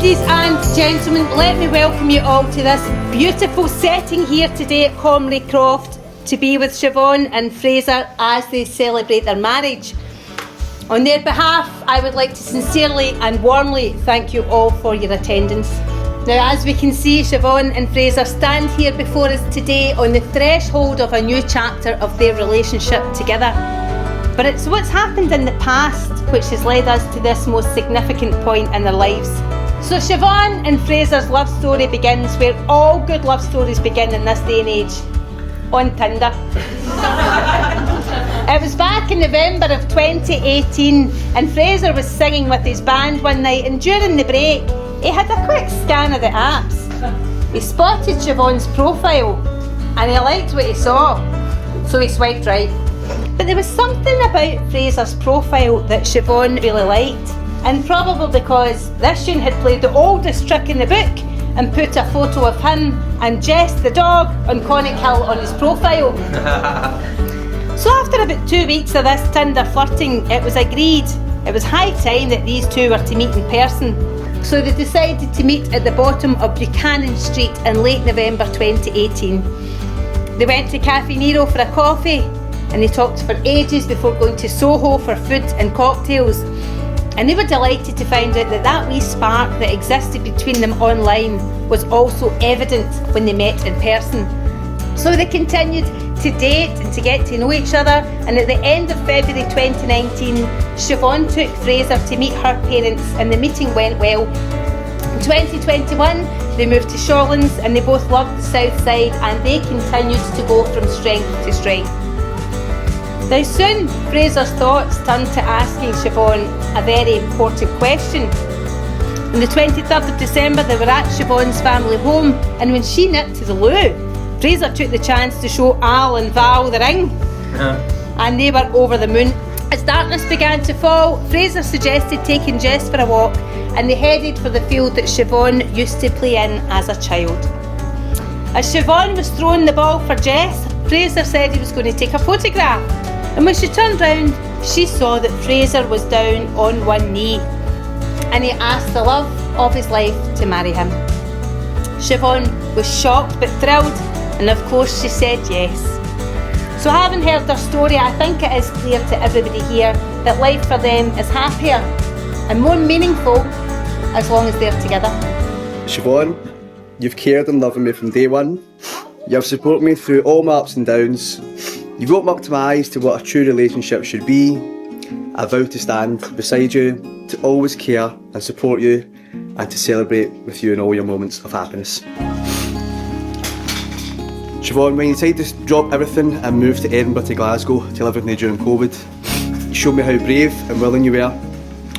Ladies and gentlemen, let me welcome you all to this beautiful setting here today at Comrie Croft to be with Siobhan and Fraser as they celebrate their marriage. On their behalf, I would like to sincerely and warmly thank you all for your attendance. Now, as we can see, Siobhan and Fraser stand here before us today on the threshold of a new chapter of their relationship together. But it's what's happened in the past which has led us to this most significant point in their lives. So Siobhan and Fraser's love story begins where all good love stories begin in this day and age, on Tinder. It was back in November of 2018 and Fraser was singing with his band one night, and during the break he had a quick scan of the apps. He spotted Siobhan's profile and he liked what he saw, so he swiped right. But there was something about Fraser's profile that Siobhan really liked, and probably because this tune had played the oldest trick in the book and put a photo of him and Jess the dog on Conic Hill on his profile. So after about 2 weeks of this Tinder flirting, it was agreed it was high time that these two were to meet in person. So they decided to meet at the bottom of Buchanan Street in late November 2018. They went to Cafe Nero for a coffee and they talked for ages before going to Soho for food and cocktails. And they were delighted to find out that that wee spark that existed between them online was also evident when they met in person. So they continued to date and to get to know each other, and at the end of February 2019, Siobhan took Fraser to meet her parents and the meeting went well. In 2021, they moved to Shawlands and they both loved the south side, and they continued to go from strength to strength. Now soon, Fraser's thoughts turned to asking Siobhan a very important question. On the 23rd of December, they were at Siobhan's family home, and when she nipped to the loo, Fraser took the chance to show Al and Val the ring. And they were over the moon. As darkness began to fall, Fraser suggested taking Jess for a walk, and they headed for the field that Siobhan used to play in as a child. As Siobhan was throwing the ball for Jess, Fraser said he was going to take a photograph. And when she turned round, she saw that Fraser was down on one knee and he asked the love of his life to marry him. Siobhan was shocked but thrilled, and of course she said yes. So having heard their story, I think it is clear to everybody here that life for them is happier and more meaningful as long as they're together. Siobhan, you've cared and loved me from day one. You've supported me through all my ups and downs. You've opened up to my eyes to what a true relationship should be. I vow to stand beside you, to always care and support you, and to celebrate with you in all your moments of happiness. Siobhan, when you decided to drop everything and move to Edinburgh to Glasgow to live with me during COVID, you showed me how brave and willing you were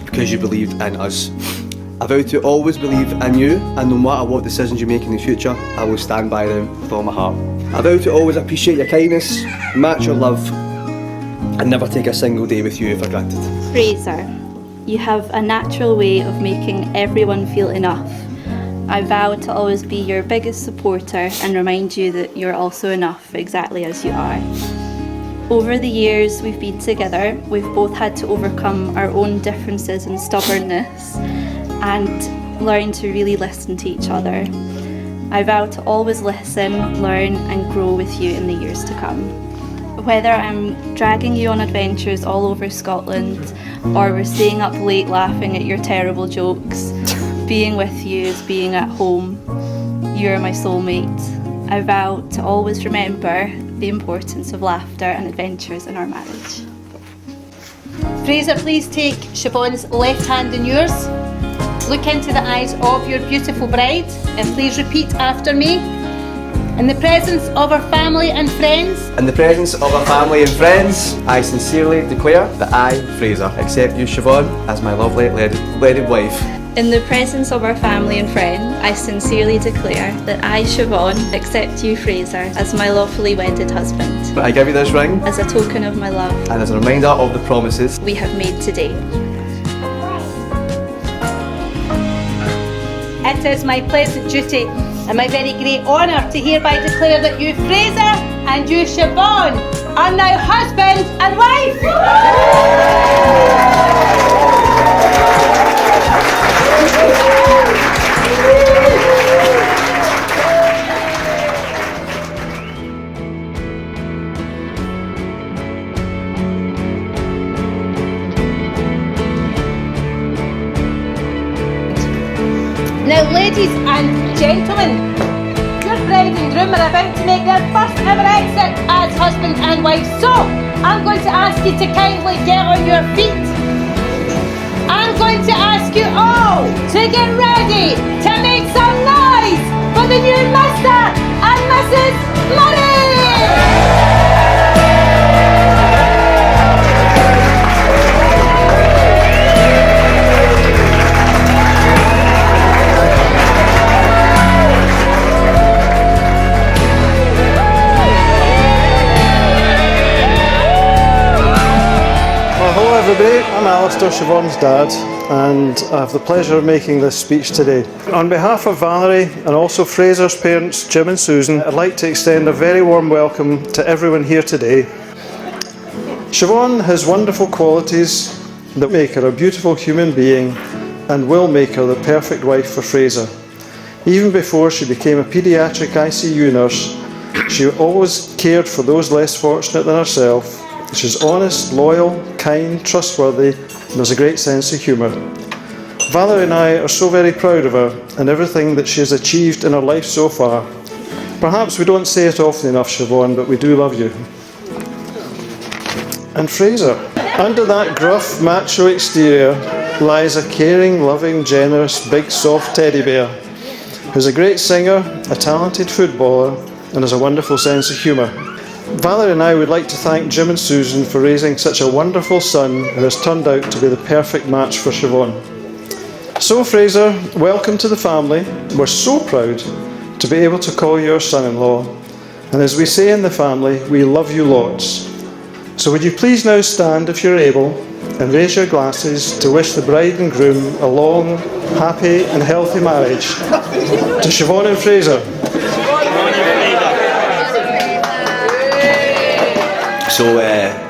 because you believed in us. I vow to always believe in you, and no matter what decisions you make in the future, I will stand by them with all my heart. I vow to always appreciate your kindness, match your love, and never take a single day with you for granted. Fraser, you have a natural way of making everyone feel enough. I vow to always be your biggest supporter and remind you that you're also enough exactly as you are. Over the years we've been together, we've both had to overcome our own differences and stubbornness and learn to really listen to each other. I vow to always listen, learn and grow with you in the years to come. Whether I'm dragging you on adventures all over Scotland or we're staying up late laughing at your terrible jokes, being with you is being at home. You're my soulmate. I vow to always remember the importance of laughter and adventures in our marriage. Fraser, please take Siobhan's left hand in yours. Look into the eyes of your beautiful bride and please repeat after me. In the presence of our family and friends. In the presence of our family and friends, I sincerely declare that I, Fraser, accept you, Siobhan, as my lovely wedded wife. In the presence of our family and friends, I sincerely declare that I, Siobhan, accept you, Fraser, as my lawfully wedded husband. I give you this ring as a token of my love and as a reminder of the promises we have made today. It is my pleasant duty and my very great honour to hereby declare that you, Fraser, and you, Siobhan, are now husband and wife. Now, ladies and gentlemen, your bride and groom are about to make their first ever exit as husband and wife. So, I'm going to ask you to kindly get on your feet. I'm going to ask you all to get ready to make some noise for the new Mr. and Mrs. Murray! Hello everybody, I'm Alistair, Siobhan's dad, and I have the pleasure of making this speech today. On behalf of Valerie and also Fraser's parents, Jim and Susan, I'd like to extend a very warm welcome to everyone here today. Siobhan has wonderful qualities that make her a beautiful human being and will make her the perfect wife for Fraser. Even before she became a paediatric ICU nurse, she always cared for those less fortunate than herself. She's honest, loyal, kind, trustworthy, and has a great sense of humour. Valerie and I are so very proud of her and everything that she has achieved in her life so far. Perhaps we don't say it often enough, Siobhan, but we do love you. And Fraser. Under that gruff, macho exterior lies a caring, loving, generous, big, soft teddy bear who's a great singer, a talented footballer, and has a wonderful sense of humour. Valerie and I would like to thank Jim and Susan for raising such a wonderful son who has turned out to be the perfect match for Siobhan. So Fraser, welcome to the family. We're so proud to be able to call you your son-in-law. And as we say in the family, we love you lots. So would you please now stand if you're able and raise your glasses to wish the bride and groom a long, happy and healthy marriage. To Siobhan and Fraser. So,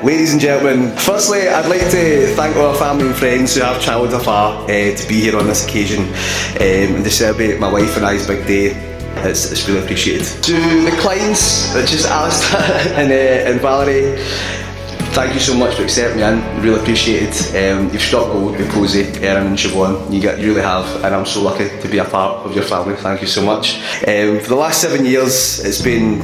ladies and gentlemen, firstly, I'd like to thank all our family and friends who have travelled afar to be here on this occasion and to celebrate my wife and I's big day. It's really appreciated. To the clients, which is Alistair and Valerie, thank you so much for accepting me in. Really appreciate it. You've struck gold with Posey, Erin and Siobhan. You really have, and I'm so lucky to be a part of your family. Thank you so much. For the last 7 years, it's been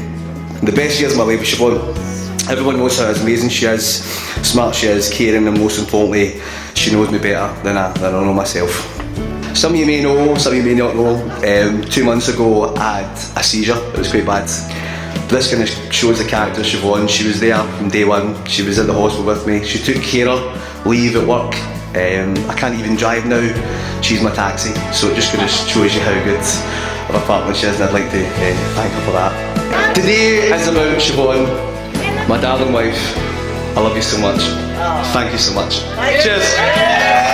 the best years of my life with Siobhan. Everyone knows how amazing she is, smart she is, caring, and most importantly, she knows me better than I know myself. Some of you may know, some of you may not know, 2 months ago I had a seizure. It was quite bad. This kind of shows the character of Siobhan. She was there from day one. She was at the hospital with me. She took care of leave at work. I can't even drive now. She's my taxi. So it just kind of shows you how good of a partner she is, and I'd like to thank her for that. Today is about Siobhan, my darling wife. I love you so much. Thank you so much. Cheers.